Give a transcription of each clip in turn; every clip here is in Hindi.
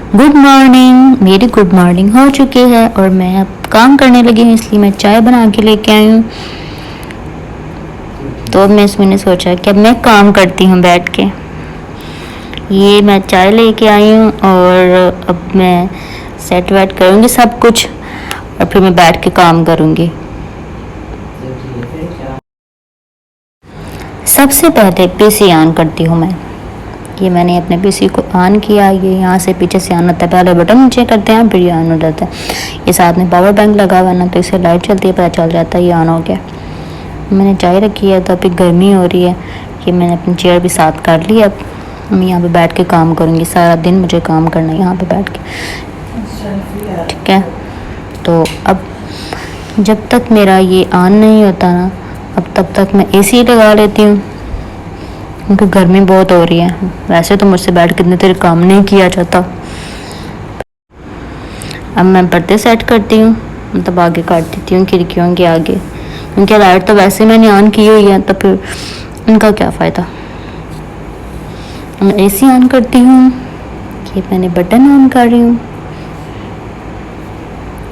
Good morning. मेरी गुड मॉर्निंग हो चुकी है और मैं अब काम करने लगी हूँ, इसलिए मैं चाय बना के लेके आई हूँ। तो अब मैंने सोचा कि अब मैं काम करती हूँ बैठ के। ये मैं चाय लेके आई हूँ और अब मैं सेट वेट करूँगी सब कुछ और फिर मैं बैठ के काम करूँगी। सबसे पहले पीसी ऑन करती हूँ मैं। ये मैंने अपने पीसी को ऑन किया। ये यहाँ से पीछे से ऑन होता है, पहले बटन नीचे करते हैं फिर ये ऑन हो जाता है। ये साथ में पावर बैंक लगा हुआ है ना, तो इससे लाइट चलती है, पता चल जाता है ये ऑन हो गया। मैंने चाय रखी है तो अभी गर्मी हो रही है कि मैंने अपनी चेयर भी साथ कर ली। अब मैं यहाँ पे बैठ के काम करूँगी, सारा दिन मुझे काम करना है यहाँ पे बैठ के, ठीक है। तो अब जब तक मेरा ये ऑन नहीं होता ना, अब तब तक मैं एसी लगा लेती हूँ क्योंकि गर्मी बहुत हो रही है। वैसे तो मुझसे बैठ के इतने देर काम नहीं किया जाता। अब मैं पर्दे सेट करती हूँ, मतलब आगे काट देती हूँ खिड़कियों के आगे, क्योंकि लाइट तो वैसे मैंने ऑन की हुई है तो फिर उनका क्या फ़ायदा। मैं एसी ऑन करती हूँ, ये मैंने बटन ऑन कर रही हूँ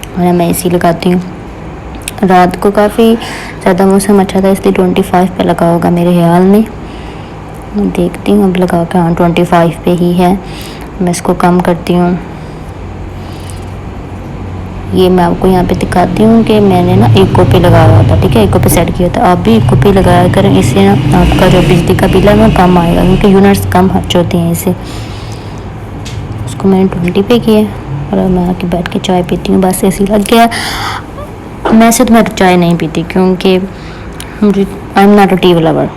और मैं एसी लगाती हूँ। रात को काफ़ी ज़्यादा मौसम अच्छा था, इसलिए 25 पे लगा होगा मेरे ख्याल में। मैं देखती हूँ अब लगा के, हाँ 25 पे ही है। मैं इसको कम करती हूँ। ये मैं आपको यहाँ पे दिखाती हूँ कि मैंने ना एक कॉपी लगाया था, ठीक है, एक कॉपी सेट किया था। आप भी एक कॉपी लगाया करें, इससे ना आपका जो बिजली का बिल है वो कम आएगा, क्योंकि यूनिट्स कम खर्च होती हैं इससे। उसको मैंने 20 पे किया और मैं आके बैठ के चाय पीती हूँ। बस ऐसे लग गया। मैं से तो मैं चाय नहीं पीती क्योंकि मुझे आई am not a tea lover,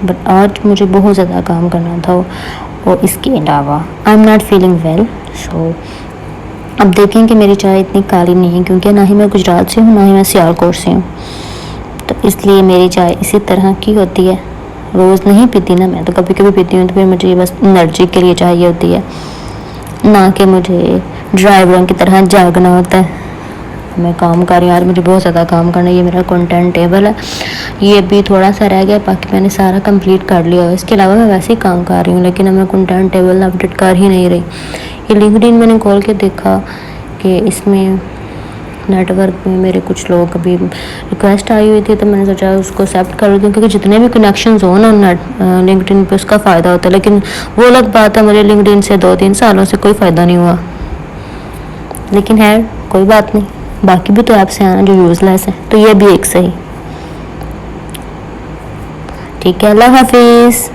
but आज मुझे बहुत ज़्यादा काम करना था और इसके अलावा I am not feeling well. So अब देखें कि मेरी चाय इतनी काली नहीं है, क्योंकि ना ही मैं गुजरात से हूँ ना ही मैं सियालकोट से हूँ, तो इसलिए मेरी चाय इसी तरह की होती है। रोज़ नहीं पीती ना मैं, तो कभी कभी पीती हूँ, तो फिर मुझे बस एनर्जी के लिए चाहिए होती है, ना कि मुझे ड्राइवरों की तरह जागना होता है। मैं काम कर रही हूँ, आज मुझे बहुत ज़्यादा काम करना है। ये मेरा कंटेंट टेबल है, ये अभी थोड़ा सा रह गया, बाकी मैंने सारा कंप्लीट कर लिया है। इसके अलावा मैं वैसे ही काम कर रही हूँ, लेकिन अब मैं कंटेंट टेबल अपडेट कर ही नहीं रही। ये लिंक्डइन मैंने खोल के देखा कि इसमें नेटवर्क में मेरे कुछ लोग अभी रिक्वेस्ट आई हुई थी, तो मैंने सोचा उसको एक्सेप्ट कर दूँ, क्योंकि जितने भी कनेक्शंस हो ना लिंक्डइन पे उसका फ़ायदा होता है। लेकिन वो अलग बात है, मुझे लिंक्डइन से 2-3 सालों से कोई फ़ायदा नहीं हुआ। लेकिन है कोई बात नहीं, बाकी भी तो ऐप्स हैं जो यूज़लेस है, तो ये भी एक सही। ठीक है, अल्लाह हाफिज़।